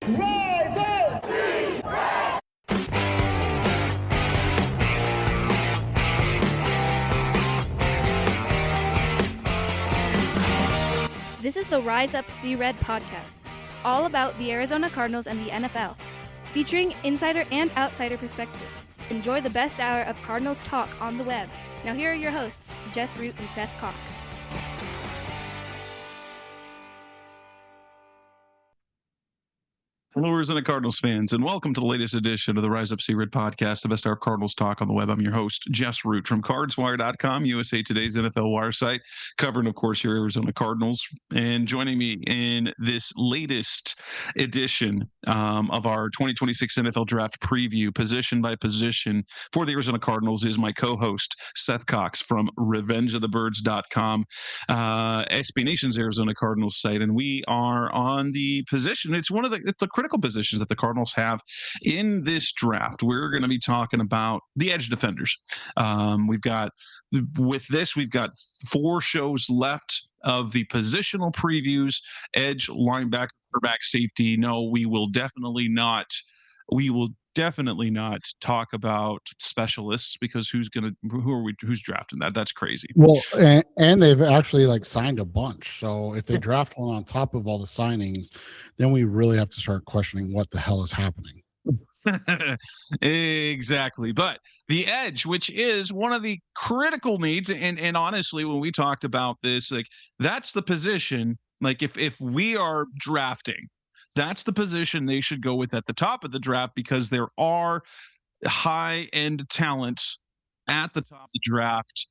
Rise up! This is the Rise Up See Red podcast, all about the Arizona Cardinals and the NFL, featuring insider and outsider perspectives. Enjoy the best hour of Cardinals talk on the web. Now here are your hosts, Jess Root and Seth Cox. Hello, Arizona Cardinals fans, and welcome to the latest edition of the Rise Up See Red podcast, the best hour of Cardinals talk on the web. I'm your host, Jess Root from CardsWire.com, USA Today's NFL wire site, covering, of course, your Arizona Cardinals. And joining me in this latest edition of our 2026 NFL Draft preview, position by position for the Arizona Cardinals, is my co-host, Seth Cox from RevengeOfTheBirds.com, SB Nation's Arizona Cardinals site. And we are on the position. It's the critical positions that the Cardinals have in this draft. We're going to be talking about the edge defenders. We've got 4 shows left of the positional previews: edge, linebacker, quarterback, safety. No, we will definitely not talk about specialists, because who's drafting that? That's crazy. Well, and they've actually signed a bunch. So if they draft one on top of all the signings, then we really have to start questioning what the hell is happening. Exactly. But the edge, which is one of the critical needs, and honestly, when we talked about this, that's the position, if we are drafting, that's the position they should go with at the top of the draft, because there are high-end talents at the top of the draft.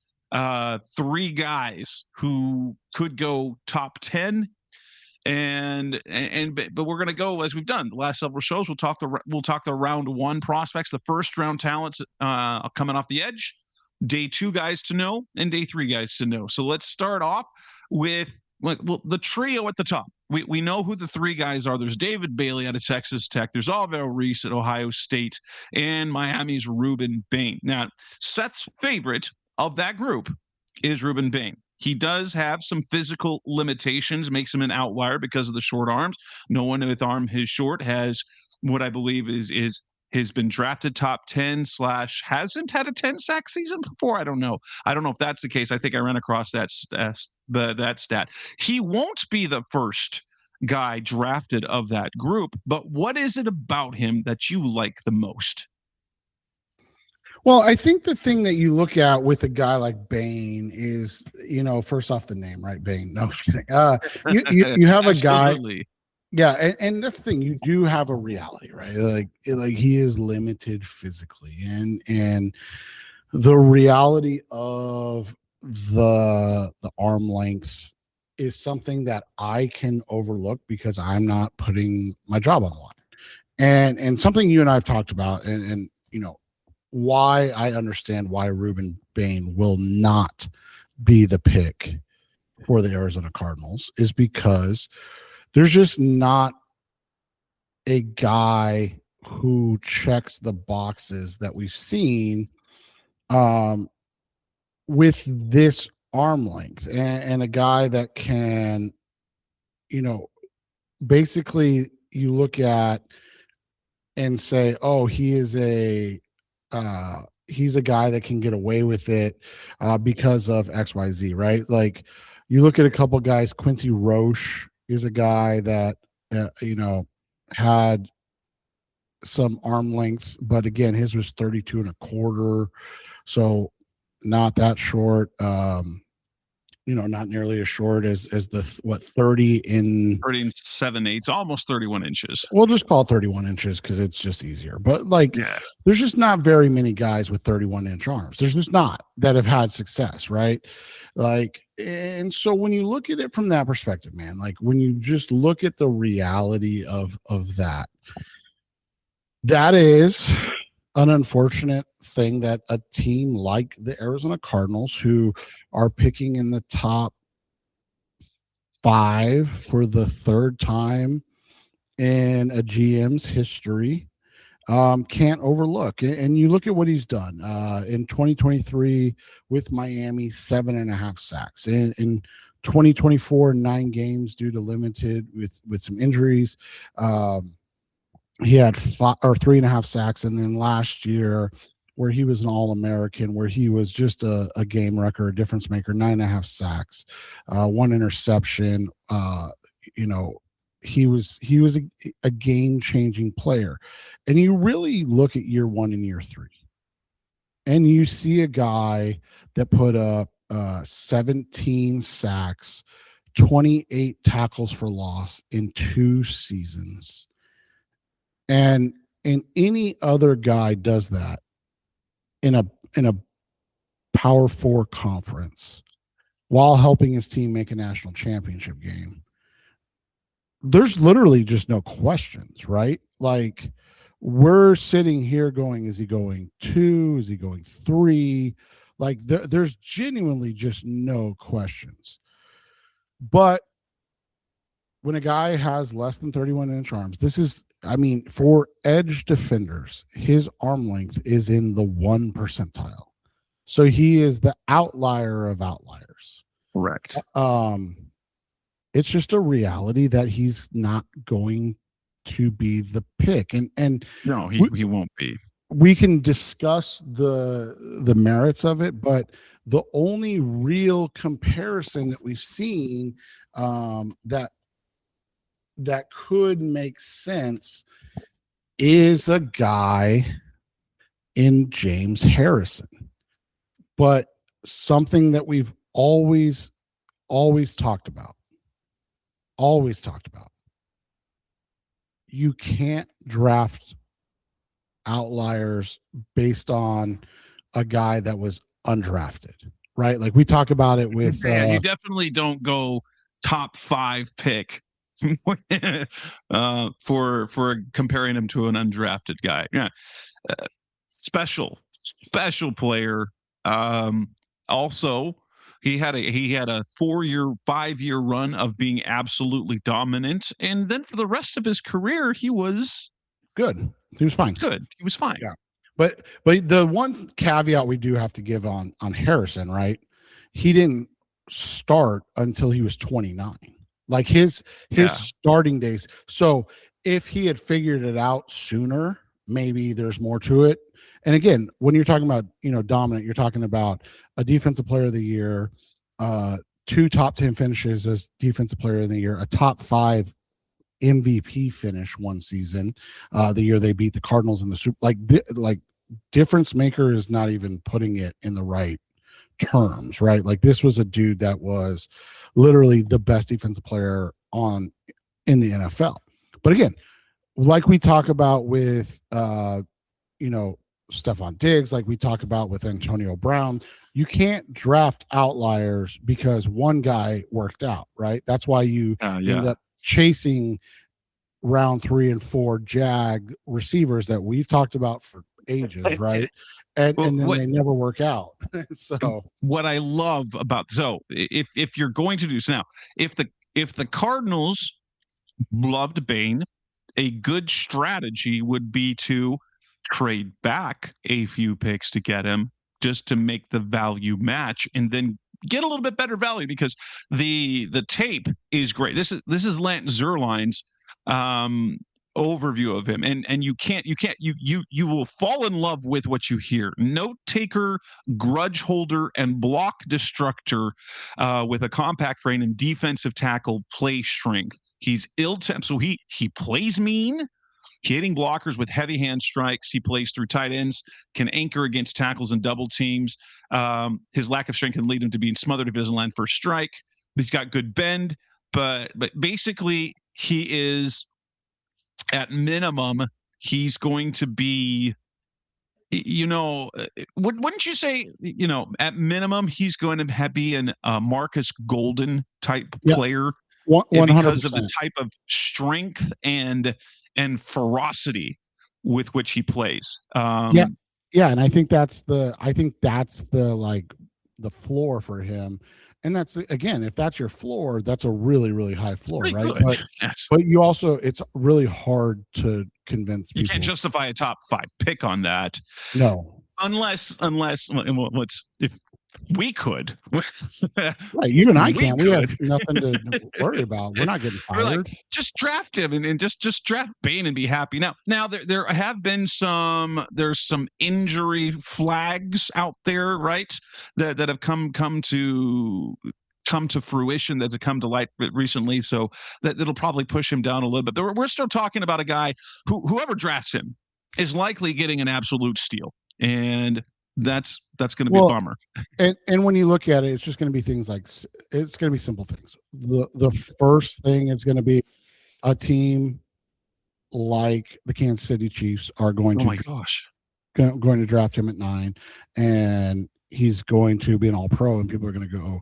3 guys who could go top 10, but we're going to go as we've done the last several shows. We'll talk the round 1 prospects, the first round talents coming off the edge, day 2 guys to know, and day 3 guys to know. So let's start off with the trio at the top. We know who the 3 guys are. There's David Bailey out of Texas Tech. There's Arvell Reese at Ohio State, and Miami's Rueben Bain. Now, Seth's favorite of that group is Rueben Bain. He does have some physical limitations, makes him an outlier because of the short arms. No one with arm his short has what I believe has been drafted top 10 / hasn't had a 10 sack season before. I don't know if that's the case. I think I ran across that stat. He won't be the first guy drafted of that group, but what is it about him that you like the most? Well, I think the thing that you look at with a guy like Bain is, first off, the name, right? Bain. No, I'm just kidding. You have a guy. Yeah, and that's the thing. You do have a reality, right? Like he is limited physically, and the reality of the arm length is something that I can overlook because I'm not putting my job on the line. And something you and I have talked about, and why I understand why Rueben Bain will not be the pick for the Arizona Cardinals is because there's just not a guy who checks the boxes that we've seen with this arm length, and a guy that can, basically you look at and say, oh, he's a guy that can get away with it because of XYZ, right? Like you look at a couple guys, Quincy Roche is a guy that, had some arm length, but again, his was 32 1/4. So not that short, not nearly as short as the 30 in 7/8, almost 31 inches. We'll just call it 31 inches because it's just easier. But there's just not very many guys with 31-inch arms. There's just not that have had success, right? And so when you look at it from that perspective, man, when you just look at the reality of that is an unfortunate thing that a team like the Arizona Cardinals, who are picking in the top 5 for the 3rd time in a GM's history, can't overlook. And you look at what he's done in 2023 with Miami, 7.5 sacks. In 2024, 9 games due to limited with some injuries. he had 3.5 sacks, and then last year, where he was an All-American, where he was just a game wrecker, a difference maker, 9.5 sacks, 1 interception. He was a game-changing player. And you really look at year 1 and year 3, and you see a guy that put up 17 sacks, 28 tackles for loss in 2 seasons. And any other guy does that in a Power 4 conference while helping his team make a national championship game. There's literally just no questions, right? Like, we're sitting here going, is he going 2? Is he going 3? Like, there's genuinely just no questions. But when a guy has less than 31-inch arms, for edge defenders, his arm length is in the 1 percentile. So he is the outlier of outliers. Correct. It's just a reality that he's not going to be the pick. And no, he won't be. We can discuss the merits of it, but the only real comparison that we've seen that could make sense is a guy in James Harrison. But something that we've always talked about. You can't draft outliers based on a guy that was undrafted, right? Like, we talk about it with you definitely don't go top 5 pick for comparing him to an undrafted guy. Yeah. Special player. Also, he had a 5-year run of being absolutely dominant, and then for the rest of his career, he was good. He was fine. Yeah. But the one caveat we do have to give on Harrison, right? He didn't start until he was 29. Like, his starting days. So if he had figured it out sooner, maybe there's more to it. And again, when you're talking about, dominant, you're talking about a defensive player of the year, 2 top 10 finishes as defensive player of the year, a top 5 MVP finish one season, the year they beat the Cardinals in the Super. Like difference maker is not even putting it in the right terms, right? Like, this was a dude that was literally the best defensive player in the NFL. But again, like we talk about with Stephon Diggs, like we talk about with Antonio Brown, you can't draft outliers because one guy worked out, right? That's why you end up chasing round 3 and 4 jag receivers that we've talked about for ages, right? And then they never work out. So what I love about if you're going to do so now, if the Cardinals loved Bain, a good strategy would be to trade back a few picks to get him, just to make the value match, and then get a little bit better value, because the tape is great. This is Lance Zierlein's overview of him, and you will fall in love with what you hear. Note taker, grudge holder, and block destructor, with a compact frame and defensive tackle play strength. He's ill-tempered, so he plays mean, hitting blockers with heavy hand strikes. He plays through tight ends, can anchor against tackles and double teams. His lack of strength can lead him to being smothered if he doesn't land first strike. He's got good bend, but basically he is, at minimum, he's going to be, wouldn't you say, at minimum, he's going to be an Marcus Golden type player, 100%. Because of the type of strength and ferocity with which he plays. And I think that's the floor for him. And that's, again, if that's your floor, that's a really, really high floor, pretty right? Good. But you also, it's really hard to convince people. You can't justify a top 5 pick on that. No. Unless We could. Right, you and I can't. We have nothing to worry about. We're not getting fired. We're like, just draft him and just draft Bain and be happy. Now there have been there's some injury flags out there, right? That have come to fruition, that's come to light recently. So that'll probably push him down a little bit. But we're still talking about a guy whoever drafts him is likely getting an absolute steal. And that's going to be a bummer. And when you look at it, it's just going to be things like, it's going to be simple things. The first thing is going to be a team like the Kansas City Chiefs are going going to draft him at 9, and he's going to be an all-pro, and people are going to go,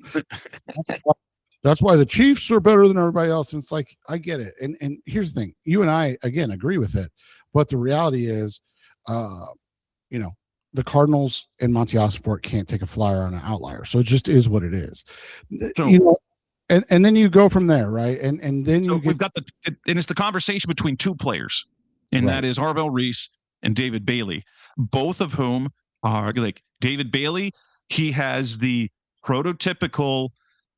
that's why the Chiefs are better than everybody else. And it's like, I get it. And here's the thing. You and I, again, agree with it. But the reality is, the Cardinals and Monty Ossenfort can't take a flyer on an outlier. So it just is what it is. So, and then you go from there, right? And then we've got and it's the conversation between two players, and that is Arvell Reese and David Bailey, both of whom are like David Bailey. He has the prototypical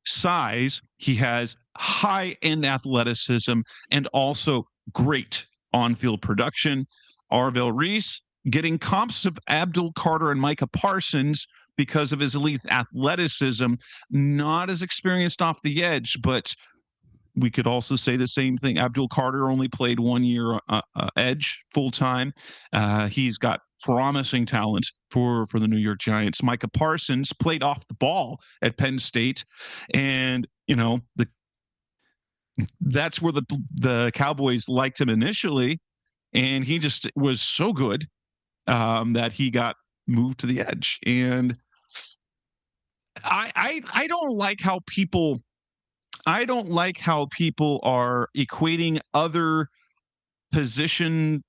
size. He has high-end athleticism and also great on-field production. Arvell Reese getting comps of Abdul Carter and Micah Parsons because of his elite athleticism, not as experienced off the edge, but we could also say the same thing. Abdul Carter only played 1 year edge full-time. He's got promising talent for the New York Giants. Micah Parsons played off the ball at Penn State, and that's where the Cowboys liked him initially, and he just was so good that he got moved to the edge. And I don't like how people are equating other position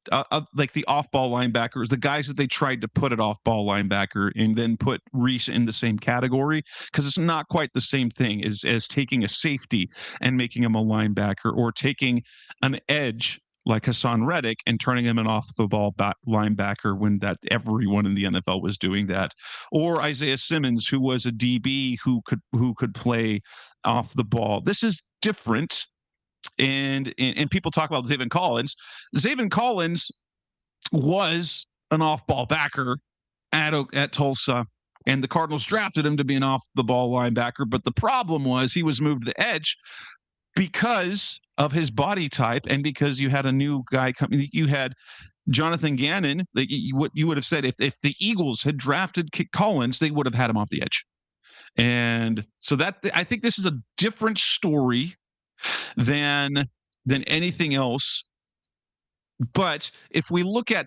like the off-ball linebackers, the guys that they tried to put at off-ball linebacker, and then put Reese in the same category, because it's not quite the same thing as taking a safety and making him a linebacker, or taking an edge like Hassan Reddick and turning him an off-the-ball linebacker when that everyone in the NFL was doing that, or Isaiah Simmons, who was a DB who could play off the ball. This is different. And people talk about Zaven Collins. Zaven Collins was an off-ball backer at Tulsa, and the Cardinals drafted him to be an off-the-ball linebacker. But the problem was he was moved to the edge because of his body type, and because you had a new guy coming. You had Jonathan Gannon. What you would have said if the Eagles had drafted Collins, they would have had him off the edge. And so I think this is a different story than anything else. But if we look at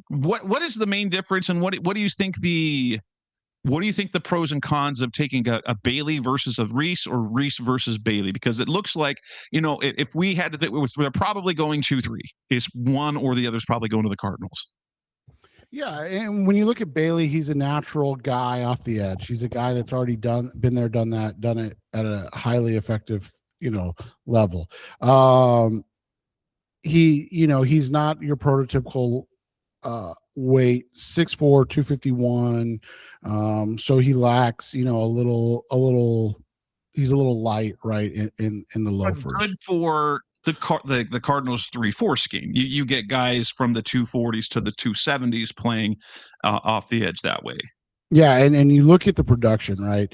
what is the main difference, and what do you think the pros and cons of taking a Bailey versus a Reese, or Reese versus Bailey? Because it looks like, if we had to think, we're probably going 2-3. Is one or the other is probably going to the Cardinals. Yeah, and when you look at Bailey, he's a natural guy off the edge. He's a guy that's already been there, done it at a highly effective, level. He's not your prototypical weight, 6'4", 251. So he lacks, he's a little light, right, in the loafers. Good for the Cardinals 3-4 scheme. You get guys from the 240s to the 270s playing off the edge that way. Yeah, and you look at the production, right?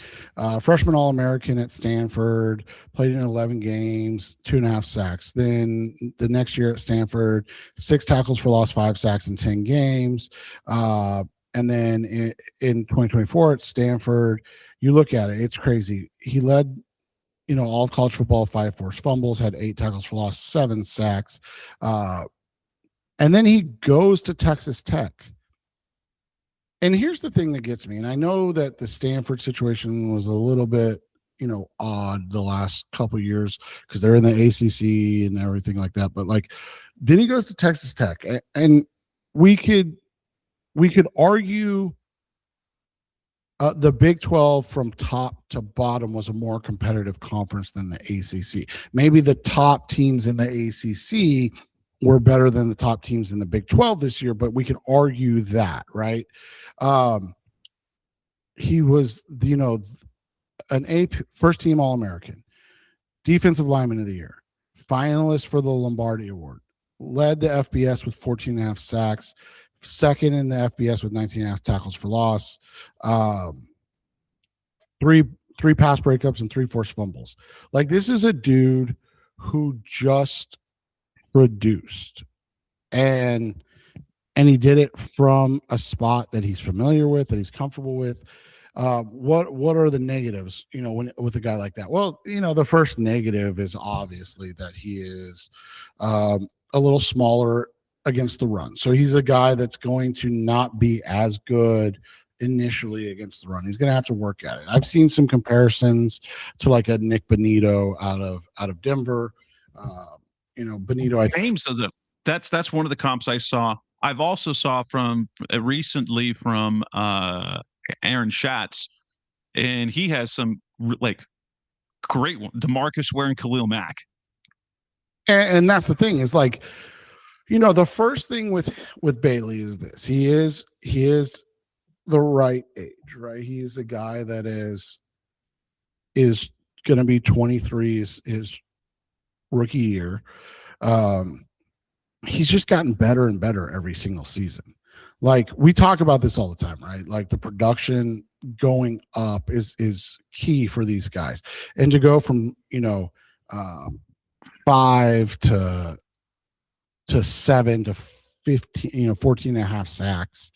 Freshman All-American at Stanford, played in 11 games, 2.5 sacks. Then the next year at Stanford, 6 tackles for loss, 5 sacks in 10 games. And then in 2024 at Stanford, you look at it, it's crazy. He led, all of college football, 5 forced fumbles, had 8 tackles for loss, 7 sacks. And then he goes to Texas Tech. And here's the thing that gets me, and I know that the Stanford situation was a little bit, odd the last couple of years because they're in the ACC and everything like that. But then he goes to Texas Tech, and we could argue the Big 12 from top to bottom was a more competitive conference than the ACC. Maybe the top teams in the ACC were better than the top teams in the Big 12 this year, but we could argue that, right? he was, an first team All-American, defensive lineman of the year, finalist for the Lombardi Award, led the FBS with 14.5 sacks, second in the FBS with 19.5 tackles for loss, three pass breakups and 3 forced fumbles. Like, this is a dude who just produced, and he did it from a spot that he's familiar with, that he's comfortable with. What are the negatives, with a guy like that? Well, the first negative is obviously that he is a little smaller against the run. So he's a guy that's going to not be as good initially against the run. He's going to have to work at it. I've seen some comparisons to like a Nick Bonito out of Denver. Bonito. James does it. That's one of the comps I saw. I've also saw from recently from Aaron Schatz, and he has some like great one. DeMarcus Ware and Khalil Mack. And that's the thing is, like, the first thing with Bailey is this: he is the right age, right? He's a guy that is going to be 23 his rookie year. He's just gotten better and better every single season. Like, we talk about this all the time, right? Like, the production going up is key for these guys. And to go from, 5 to 7 to 15, 14.5 sacks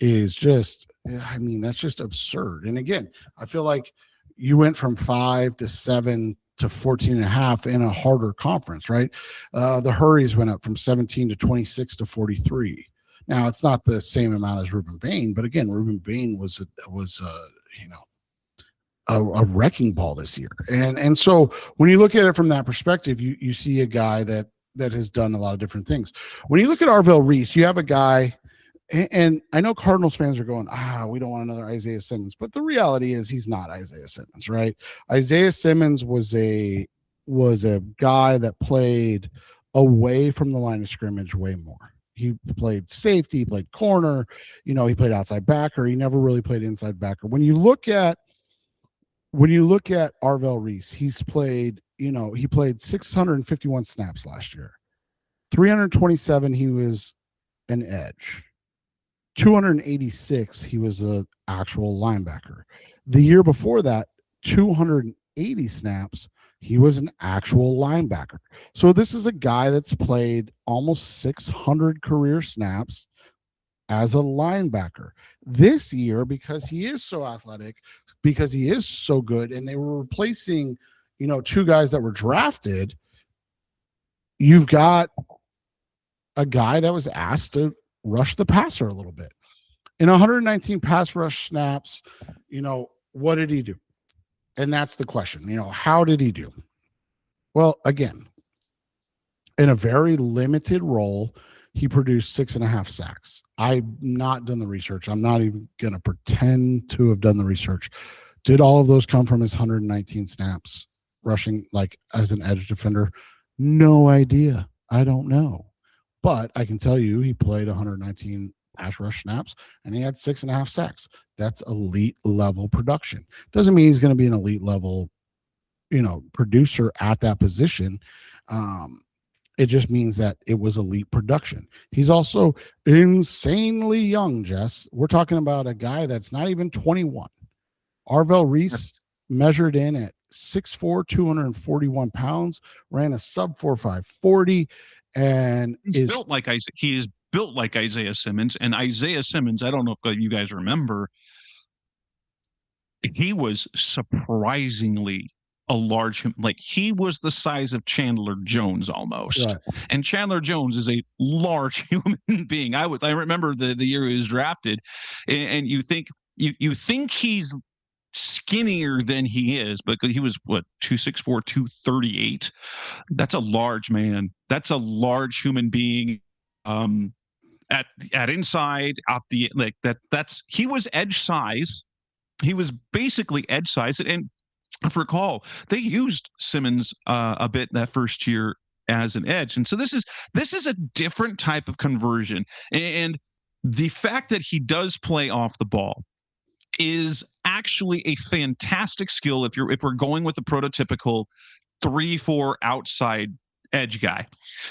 is just, that's just absurd. And again, I feel like you went from 5 to 7 to 14.5 in a harder conference, right? The Hurries went up from 17 to 26 to 43. Now, it's not the same amount as Rueben Bain, but again, Rueben Bain was a wrecking ball this year. And so when you look at it from that perspective, you see a guy that has done a lot of different things. When you look at Arvell Reese, you have a guy, and I know Cardinals fans are going, we don't want another Isaiah Simmons, but the reality is he's not Isaiah Simmons, right? Isaiah Simmons was a guy that played away from the line of scrimmage way more. He played safety, he played corner, he played outside backer. He never really played inside backer. When you look at Arvell Reese, he played 651 snaps last year. 327, he was an edge. 286, he was an actual linebacker. The year before that, 280 snaps, he was an actual linebacker. So this is a guy that's played almost 600 career snaps as a linebacker. This year, because he is so athletic, because he is so good, and they were replacing, 2 guys that were drafted, you've got a guy that was asked to rush the passer a little bit. In 119 pass rush snaps, what did he do? And that's the question. How did he do? Well, again, in a very limited role, he produced 6.5 sacks. I've not done the research. I'm not even going to pretend to have done the research. Did all of those come from his 119 snaps rushing, like as an edge defender? No idea. I don't know. But I can tell you he played 119 pass rush snaps and he had 6.5 sacks. That's elite level production. Doesn't mean he's going to be an elite level, producer at that position. It just means that it was elite production. He's also insanely young, Jess. We're talking about a guy that's not even 21. Arvell Reese measured in at 6'4", 241 pounds, ran a sub 4.5 40, and he's built like Isaiah. He is built like Isaiah Simmons, and Isaiah Simmons, I don't know if you guys remember, he was surprisingly a large, like he was the size of Chandler Jones almost. Right. And Chandler Jones is a large human being. I remember the year he was drafted, and you think he's skinnier than he is, but he was 264, 238. That's a large man. That's a large human being. At inside, out the like that's he was edge size. He was basically edge size, and if I recall, they used Simmons a bit that first year as an edge, and so this is a different type of conversion. And the fact that he does play off the ball is actually a fantastic skill if we're going with the prototypical 3-4 outside edge guy,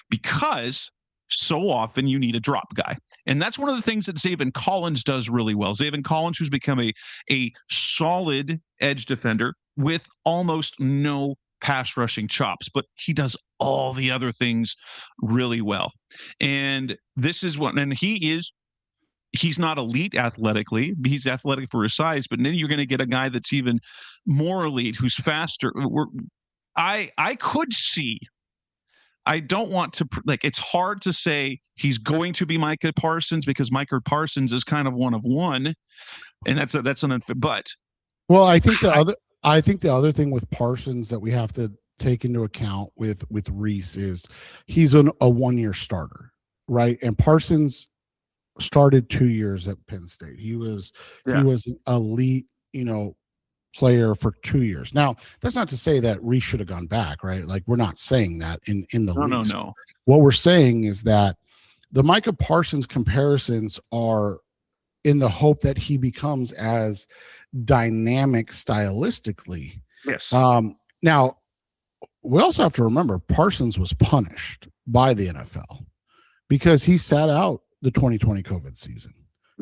because so often you need a drop guy. And that's one of the things that Zaven Collins does really well. Zaven Collins, who's become a solid edge defender with almost no pass rushing chops, but he does all the other things really well. And this is what, and he's not elite athletically. He's athletic for his size, but then you're going to get a guy that's even more elite, who's faster. I could see, I don't want to, it's hard to say he's going to be Micah Parsons, because Micah Parsons is kind of one of one, and that's an unfair, but. Well, I think the other thing with Parsons that we have to take into account with Reese is he's a 1-year starter, right? And Parsons started 2 years at Penn State. He was an elite, player for 2 years. Now, that's not to say that Reese should have gone back, right? Like, we're not saying that in the least. No. What we're saying is that the Micah Parsons comparisons are in the hope that he becomes as dynamic stylistically. Yes. Now, we also have to remember Parsons was punished by the NFL because he sat out the 2020 COVID season.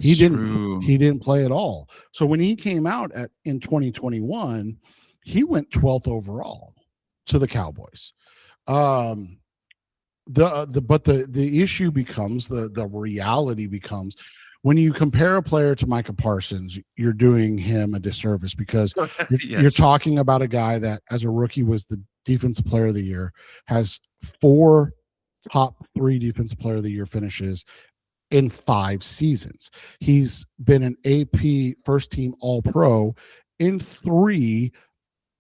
He didn't play at all. So when he came out in 2021, he went 12th overall to the Cowboys. The issue becomes, the reality becomes, when you compare a player to Micah Parsons, you're doing him a disservice, because you're talking about a guy that as a rookie was the defensive player of the year, has 4 top 3 defensive player of the year finishes in 5 seasons. He's been an AP first team All-Pro in 3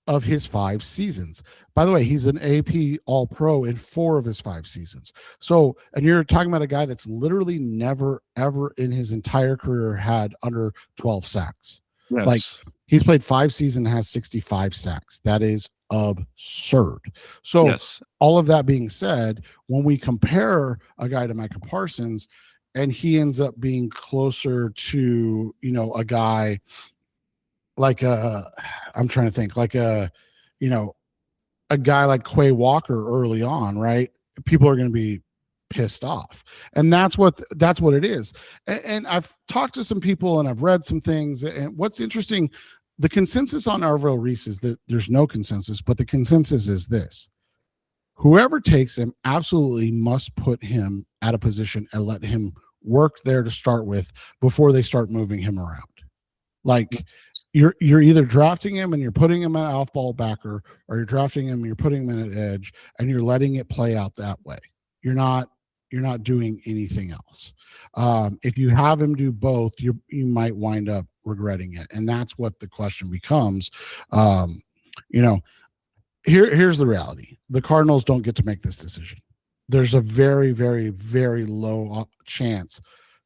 of his 5 seasons. By the way, he's an AP All-Pro in 4 of his 5 seasons. So, and you're talking about a guy that's literally never, ever in his entire career had under 12 sacks. Yes. Like, he's played 5 seasons and has 65 sacks. That is absurd. So, all of that being said, when we compare a guy to Micah Parsons, and he ends up being closer to, a guy like I'm trying to think, like a guy like Quay Walker early on, right? People are going to be pissed off. And that's what it is. And I've talked to some people and I've read some things. And what's interesting, the consensus on Arvell Reese is that there's no consensus, but the consensus is this: whoever takes him absolutely must put him at a position and let him work there to start with before they start moving him around. Like, you're either drafting him and you're putting him at off-ball backer, or you're drafting him and you're putting him in at edge and you're letting it play out that way. You're not doing anything else. If you have him do both, you might wind up regretting it. And that's what the question becomes. Here's the reality. The Cardinals don't get to make this decision. There's a very, very, very low chance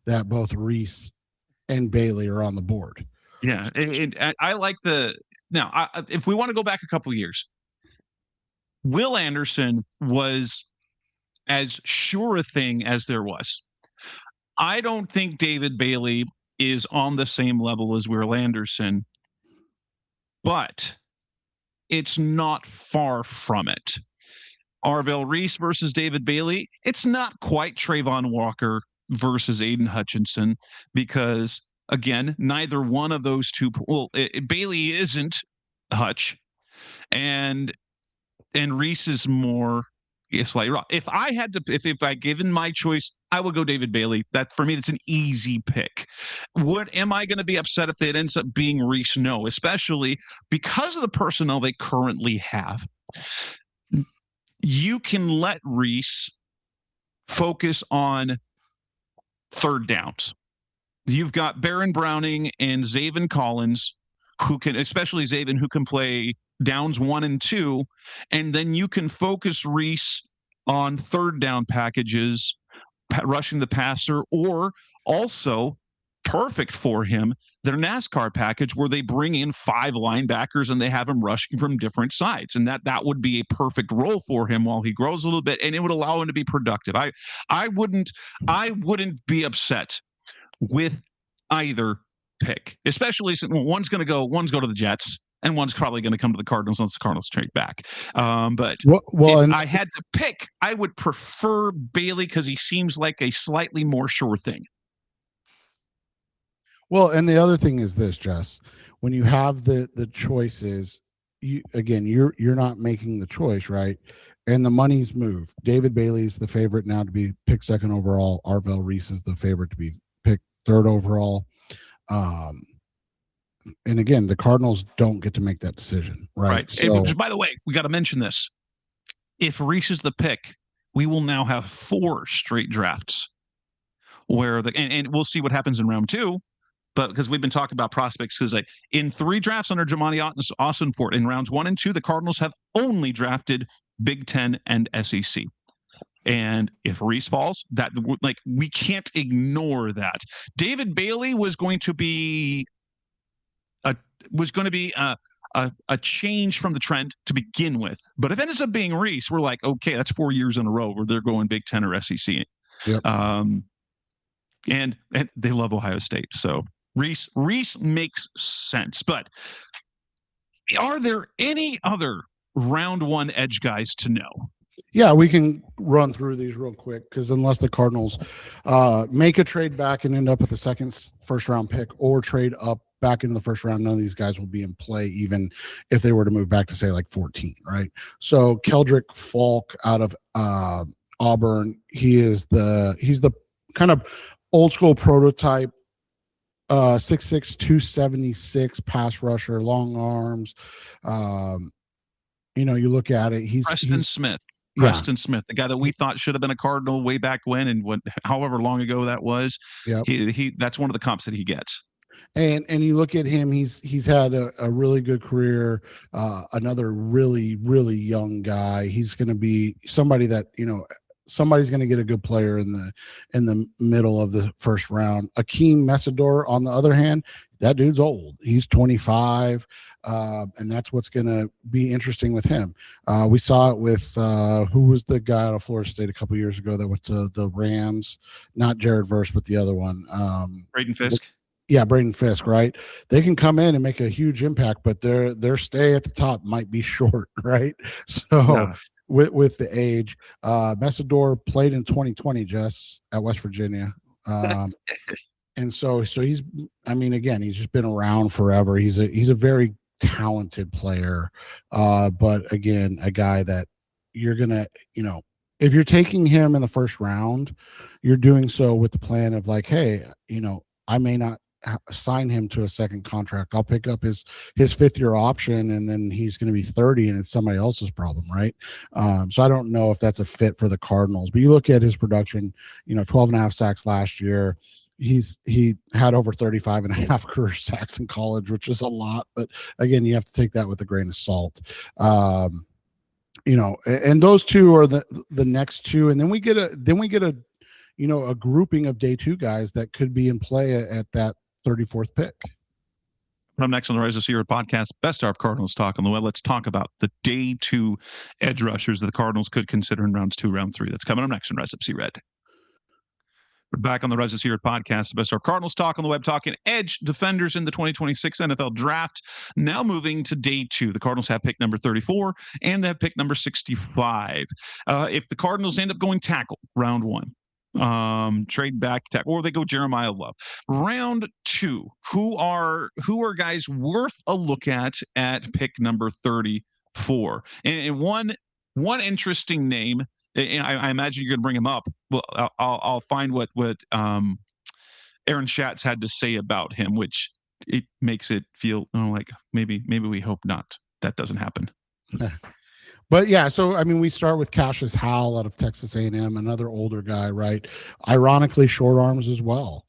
that both Reese and Bailey are on the board. Yeah. And I like if we want to go back a couple of years, Will Anderson was as sure a thing as there was. I don't think David Bailey is on the same level as Will Anderson, but it's not far from it. Arvell Reese versus David Bailey, it's not quite Trayvon Walker versus Aiden Hutchinson, because, again, neither one of those two, Bailey isn't Hutch, and Reese is more slightly raw. If I given my choice, I would go David Bailey. That, for me, that's an easy pick. Am I going to be upset if it ends up being Reese? No, especially because of the personnel they currently have. You can let Reese focus on third downs. You've got Baron Browning and Zaven Collins, especially Zaven, who can play downs 1 and 2, and then you can focus Reese on third down packages, rushing the passer, or also perfect for him, their NASCAR package, where they bring in 5 linebackers and they have him rushing from different sides. And that would be a perfect role for him while he grows a little bit, and it would allow him to be productive. I wouldn't be upset with either pick, especially since one's going to the Jets and one's probably going to come to the Cardinals once the Cardinals trade back. But if I had to pick, I would prefer Bailey because he seems like a slightly more sure thing. Well, and the other thing is this, Jess, when you have the choices, you're not making the choice, right? And the money's moved. David Bailey's the favorite now to be picked second overall. Arvell Reese is the favorite to be picked third overall. And again, the Cardinals don't get to make that decision, right? So, by the way, we got to mention this. If Reese is the pick, we will now have 4 straight drafts where and we'll see what happens in round 2. But because we've been talking about prospects, because like in 3 drafts under Jamani Ossenfort in rounds 1 and 2, the Cardinals have only drafted Big Ten and SEC. And if Reese falls, that like we can't ignore that. David Bailey was going to be a change from the trend to begin with. But if it ends up being Reese, we're like, okay, that's 4 years in a row where they're going Big Ten or SEC. Yep. And they love Ohio State, so Reese makes sense. But are there any other round 1 edge guys to know? Yeah, we can run through these real quick because unless the Cardinals make a trade back and end up with the first round pick or trade up back into the first round, none of these guys will be in play, even if they were to move back to say like 14, right? So Keldrick Falk out of Auburn, he's the kind of old school prototype, 6'6", 276 pass rusher, long arms. You look at it, he's Smith. Preston Smith, the guy that we thought should have been a Cardinal way back when, and however long ago that was. Yep. He that's one of the comps that he gets. And you look at him, he's had a really good career. Another really, really young guy. He's going to be somebody that, somebody's going to get a good player in the middle of the first round. Akeem Messidor, on the other hand, that dude's old. He's 25, and that's what's going to be interesting with him. We saw it with who was the guy out of Florida State a couple of years ago that went to the Rams, not Jared Verse, but the other one. Braden Fisk. Yeah, Braden Fisk, right? They can come in and make a huge impact, but their stay at the top might be short, right? So yeah. With the age, Messidor played in 2020, Jess, at West Virginia. And so he's, again, he's just been around forever. He's a very talented player. But again, a guy that you're going to, if you're taking him in the first round, you're doing so with the plan of like, hey, I may not sign him to a second contract. I'll pick up his 5th-year option, and then he's going to be 30 and it's somebody else's problem, right? So I don't know if that's a fit for the Cardinals, but you look at his production, 12 and a half sacks last year. He had over 35 and a half career sacks in college, which is a lot, but again, you have to take that with a grain of salt. And those two are the next two, and then we get a grouping of day 2 guys that could be in play at that 34th pick. Up next on the Rise of Sierra podcast, Best of Cardinals Talk on the Web. Let's talk about the day 2 edge rushers that the Cardinals could consider in rounds 2, round 3. That's coming up next on Rise of Sierra. We're back on the Rise of Sierra podcast, Best of Cardinals Talk on the Web, talking edge defenders in the 2026 NFL Draft. Now moving to day 2, the Cardinals have pick number 34 and they have pick number 65. If the Cardinals end up going tackle round 1, trade back or they go Jeremiah Love. Round 2, who are guys worth a look at pick number 34? And one interesting name, and I imagine you're going to bring him up. Well, I'll find what Aaron Schatz had to say about him, which it makes it feel like maybe we hope not. That doesn't happen. But yeah, so we start with Cassius Howell out of Texas A&M, another older guy, right? Ironically, short arms as well.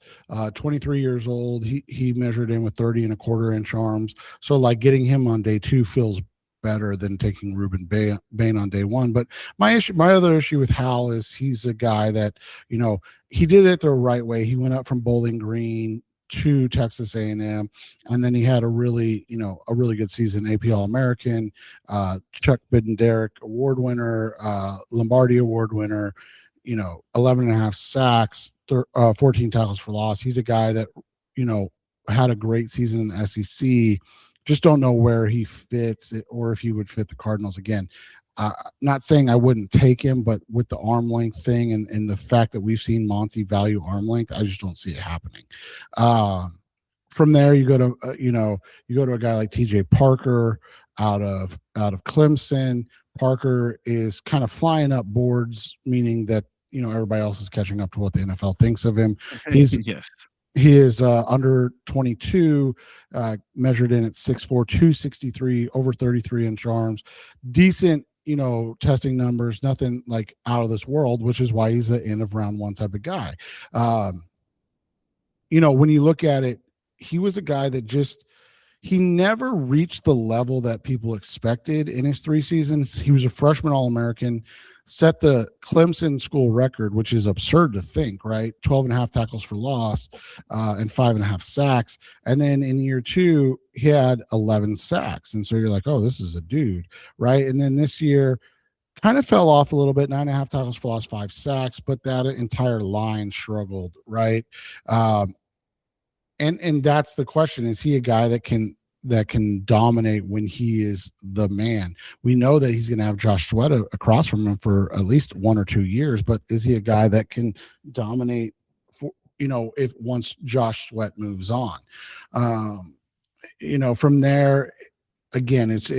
23 years old. He measured in with 30 and a quarter inch arms. So like getting him on day 2 feels better than taking Rueben Bain on day 1. But my other issue with Howell is he's a guy that, he did it the right way. He went up from Bowling Green to Texas A&M, and then he had a really good season. AP All-American, Chuck Bednarik Award winner, Lombardi Award winner, 11 and a half sacks, 14 tackles for loss. He's a guy that had a great season in the SEC. Just don't know where he fits or if he would fit the Cardinals again. Not saying I wouldn't take him, but with the arm length thing and the fact that we've seen Monty value arm length, I just don't see it happening. From there, you go to a guy like TJ Parker out of Clemson. Parker is kind of flying up boards, meaning that everybody else is catching up to what the NFL thinks of him. He is under 22, measured in at 6'4", 263, over 33-inch arms, decent, testing numbers, nothing like out of this world, which is why he's the end of round one type of guy. When you look at it, he was a guy that he never reached the level that people expected in his 3 seasons. He was a freshman All-American, set the Clemson school record, which is absurd to think, right? 12.5 tackles for loss and 5.5 sacks. And then in year 2, he had 11 sacks. And so you're like, oh, this is a dude, right? And then this year kind of fell off a little bit, 9.5 tackles for loss, 5 sacks, but that entire line struggled, right? And that's the question. Is he a guy that can dominate when he is the man? We know that he's going to have Josh Sweat across from him for at least 1 or 2 years, but is he a guy that can dominate for, if once Josh Sweat moves on? From there, again, it's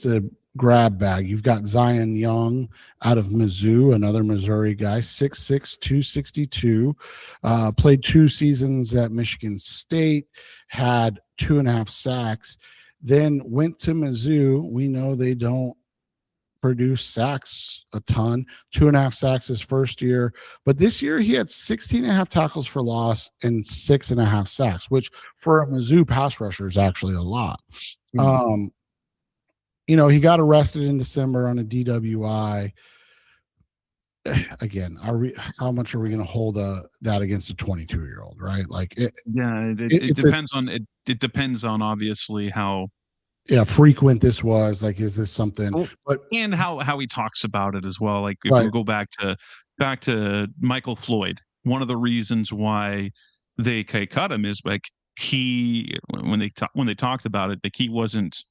a grab bag. You've got Zion Young out of Mizzou, another Missouri guy, 6'6", 262, played 2 seasons at Michigan State, had 2.5 sacks, then went to Mizzou. We know they don't produce sacks a ton, 2.5 sacks his first year, but this year he had 16.5 tackles for loss and 6.5 sacks, which for a Mizzou pass rusher is actually a lot. Mm-hmm. He got arrested in December on a DWI. Again, how much are we going to hold that against a 22-year-old, right? Like it depends on obviously how frequent this was. Like, is this something? And how he talks about it as well. Like if we go back to Michael Floyd, one of the reasons why they cut him is like when they talked about it, like he wasn't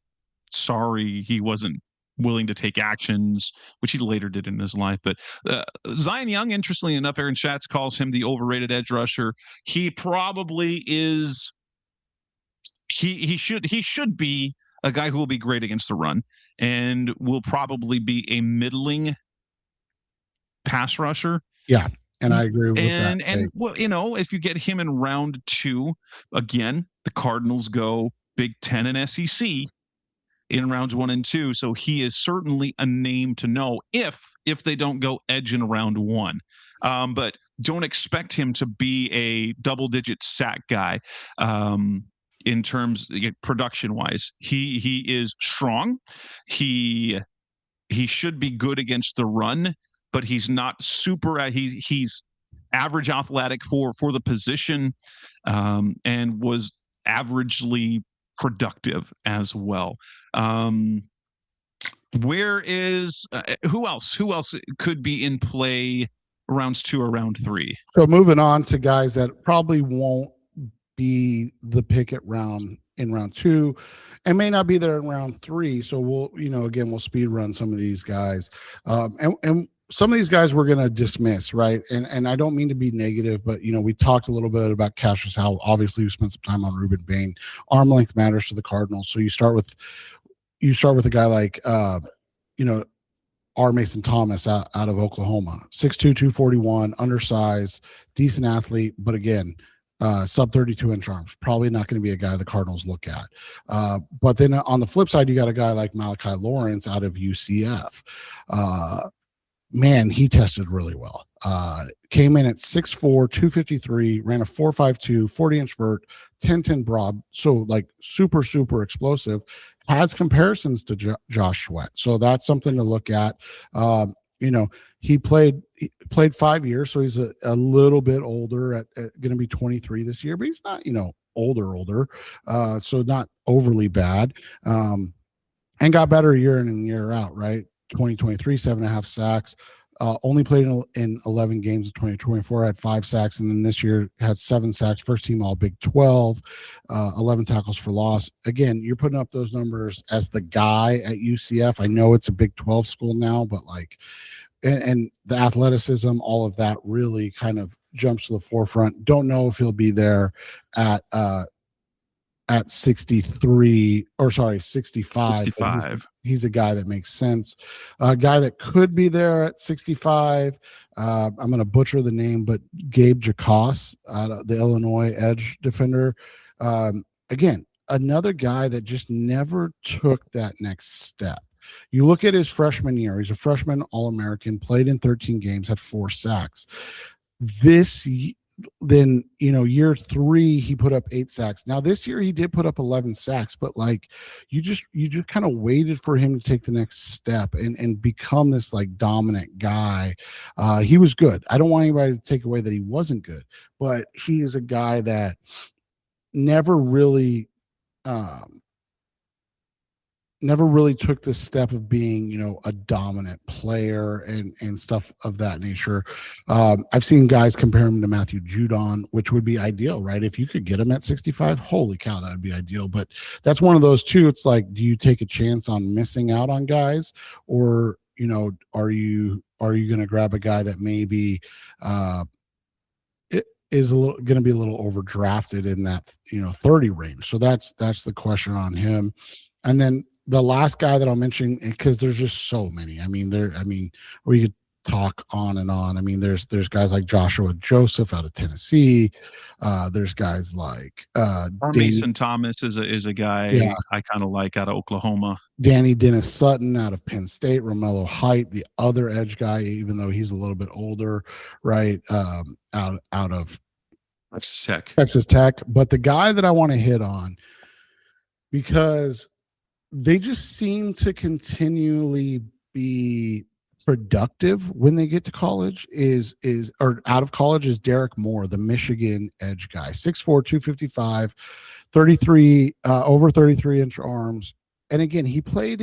sorry, he wasn't willing to take actions, which he later did in his life. But Zion Young, interestingly enough, Aaron Schatz calls him the overrated edge rusher. He probably is. He should be a guy who will be great against the run and will probably be a middling pass rusher. Yeah. And I agree with that. And well, if you get him in round 2, again, the Cardinals go Big Ten and SEC in rounds 1 and 2. So he is certainly a name to know if they don't go edge in round 1. But don't expect him to be a double-digit sack guy in terms production-wise. He is strong. He should be good against the run, but he's not super. He's average athletic for the position, and was averagely productive as well. Where is who else could be in play rounds 2 or round 3? So moving on to guys that probably won't be the pick in round 2 and may not be there in round 3. So we'll speed run some of these guys. And some of these guys we're going to dismiss, right? And I don't mean to be negative, but we talked a little bit about Cassius Howell. Obviously, we spent some time on Rueben Bain. Arm length matters to the Cardinals, so you start with a guy like R. Mason Thomas out of Oklahoma, 6'2", 241, undersized, decent athlete, but again, sub 32-inch arms. Probably not going to be a guy the Cardinals look at. But then on the flip side, you got a guy like Malachi Lawrence out of UCF. Man, he tested really well. Came in at 6'4", 253, ran a 4.52, 40-inch vert, 10-10 broad. So like super, super explosive. Has comparisons to Josh Sweat. So that's something to look at. He played 5 years, so he's a little bit older at going to be 23 this year, but he's not, older. So not overly bad. And got better year in and year out, right? 2023, 7.5 sacks, only played in 11 games in 2024, had 5 sacks, and then this year had 7 sacks, first team all Big 12, 11 tackles for loss. Again, you're putting up those numbers as the guy at UCF. I know it's a Big 12 school now, but like, and the athleticism, all of that really kind of jumps to the forefront. Don't know if he'll be there at 63 or sorry 65. 65. He's a guy that makes sense. A guy that could be there at 65. I'm going to butcher the name, but Gabe Jacos, the Illinois edge defender. Again, another guy that just never took that next step. You look at his freshman year, he's a freshman All-American, played in 13 games, had 4 sacks. Then, year 3, he put up 8 sacks. Now this year he did put up 11 sacks, but like you just kind of waited for him to take the next step and become this like dominant guy. He was good. I don't want anybody to take away that he wasn't good, but he is a guy that never really took the step of being, a dominant player and stuff of that nature. I've seen guys compare him to Matthew Judon, which would be ideal, right? If you could get him at 65, holy cow, that would be ideal. But that's one of those two. It's like, do you take a chance on missing out on guys, or, are you going to grab a guy that maybe is going to be a little overdrafted in that 30 range? So that's the question on him. And then the last guy that I'll mention, because there's just so many. We could talk on and on. There's guys like Joshua Joseph out of Tennessee. There's guys like Mason Thomas is a guy I kind of like out of Oklahoma. Danny Dennis Sutton out of Penn State. Romello Height, the other edge guy, even though he's a little bit older, right? Out of Texas Tech. But the guy that I want to hit on, because they just seem to continually be productive when they get to college or out of college is Derek Moore, the Michigan edge guy, 6'4", 255, 33, over 33-inch arms. And again, he played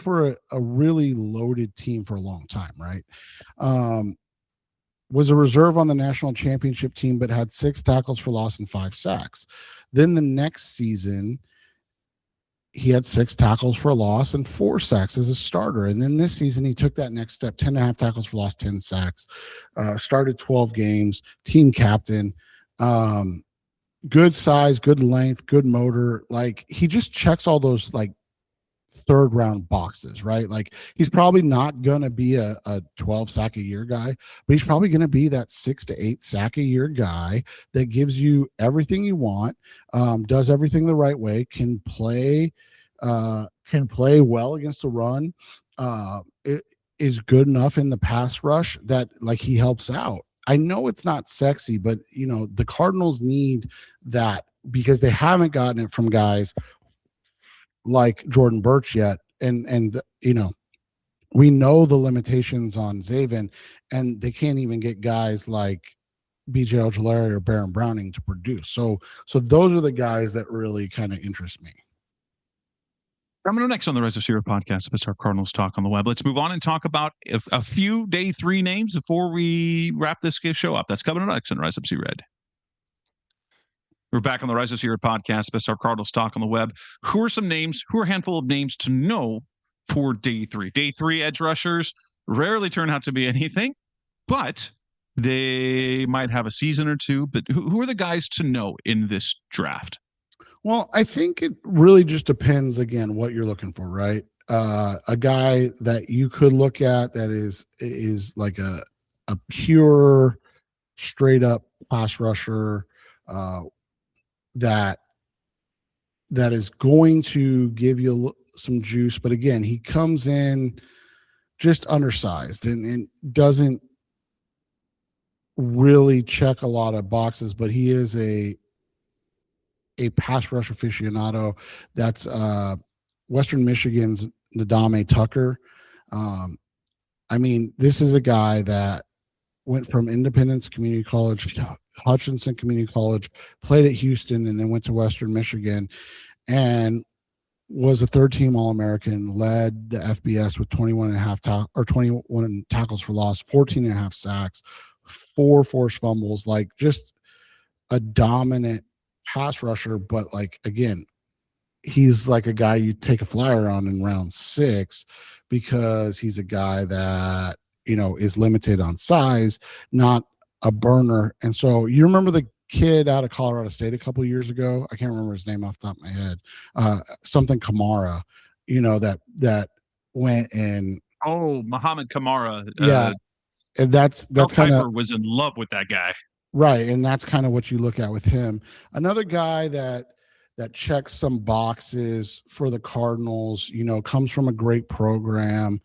for a really loaded team for a long time, right? Was a reserve on the national championship team, but had 6 tackles for loss and 5 sacks. Then the next season, he had 6 tackles for loss and 4 sacks as a starter. And then this season, he took that next step, 10.5 tackles for loss, 10 sacks, started 12 games, team captain, good size, good length, good motor. Like, he just checks all those like 3rd round boxes, right? Like, he's probably not going to be a 12 sack a year guy, but he's probably going to be that 6 to 8 sack a year guy that gives you everything you want, does everything the right way, can play well against the run, it is good enough in the pass rush that like he helps out. I know it's not sexy, but the Cardinals need that because they haven't gotten it from guys like Jordan Birch yet. And we know the limitations on Zaven, and they can't even get guys like BJ Ojulari or Baron Browning to produce. So those are the guys that really kind of interest me. Coming up next on the Rise of Sierra podcast, it's our Cardinals talk on the web. Let's move on and talk about a few day 3 names before we wrap this show up. That's coming up next on Rise Up Sea Red. We're back on the Rise of Sierra podcast, best our Cardinals talk on the web. Who are a handful of names to know for day 3? Day 3 edge rushers rarely turn out to be anything, but they might have a season or two. But who are the guys to know in this draft? Well, I think it really just depends, again, what you're looking for, right? A guy that you could look at that is like a pure, straight up pass rusher, that is going to give you some juice, but again, he comes in just undersized and doesn't really check a lot of boxes, but he is a pass rush aficionado. That's Western Michigan's Nadame Tucker. This is a guy that went from Independence Community College to Hutchinson Community College, played at Houston, and then went to Western Michigan, and was a third-team All-American, led the FBS with 21 tackles for loss, 14 and a half sacks, 4 forced fumbles, like just a dominant pass rusher. But like, again, he's like a guy you take a flyer on in round 6 because he's a guy that, is limited on size, not a burner. And so you remember the kid out of Colorado State a couple of years ago? I can't remember his name off the top of my head. Something Kamara, that went and Muhammad Kamara. Yeah. And that's kind of was in love with that guy. Right. And that's kind of what you look at with him. Another guy that checks some boxes for the Cardinals, comes from a great program.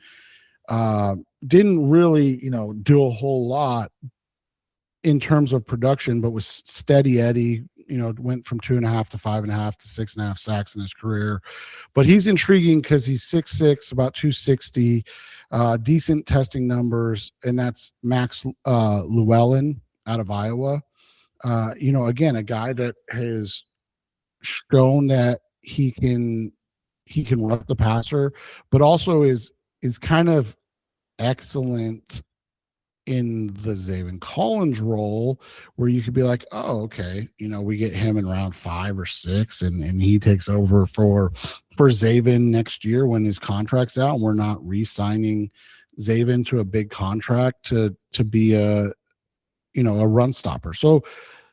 Didn't really, do a whole lot in terms of production, but was steady Eddie, went from 2.5 to 5.5 to 6.5 sacks in his career. But he's intriguing because he's 6'6", about 260, decent testing numbers, and that's Max Llewellyn out of Iowa. Again, a guy that has shown that he can rush the passer, but also is kind of excellent in the Zaven Collins role, where you could be like, oh, okay, we get him in round 5 or 6, and he takes over for Zaven next year when his contract's out, and we're not re-signing Zaven to a big contract to be a run stopper. So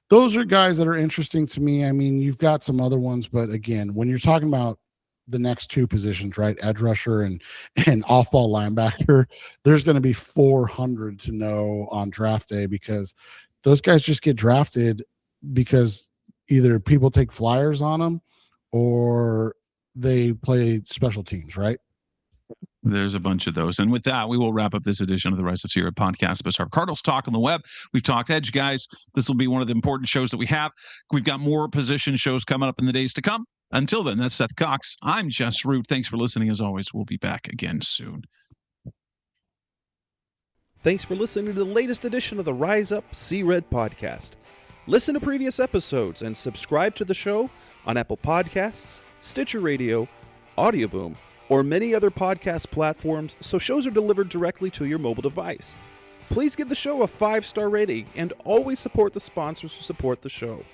those are guys that are interesting to me. I mean, you've got some other ones, but again, when you're talking about the next 2 positions, right, edge rusher and off-ball linebacker, there's going to be 400 to know on draft day, because those guys just get drafted because either people take flyers on them or they play special teams, right? There's a bunch of those. And with that, we will wrap up this edition of the Rise of Sierra podcast. But our Cardinals talk on the web. We've talked edge, guys. This will be one of the important shows that we have. We've got more position shows coming up in the days to come. Until then, that's Seth Cox. I'm Jess Root. Thanks for listening. As always, we'll be back again soon. Thanks for listening to the latest edition of the Rise Up, See Red podcast. Listen to previous episodes and subscribe to the show on Apple Podcasts, Stitcher Radio, Audioboom, or many other podcast platforms, so shows are delivered directly to your mobile device. Please give the show a 5-star rating and always support the sponsors who support the show.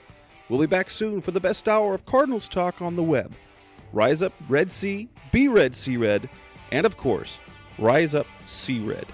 We'll be back soon for the best hour of Cardinals talk on the web. Rise up, Red Sea, be Red, See Red, and of course, Rise up, See Red.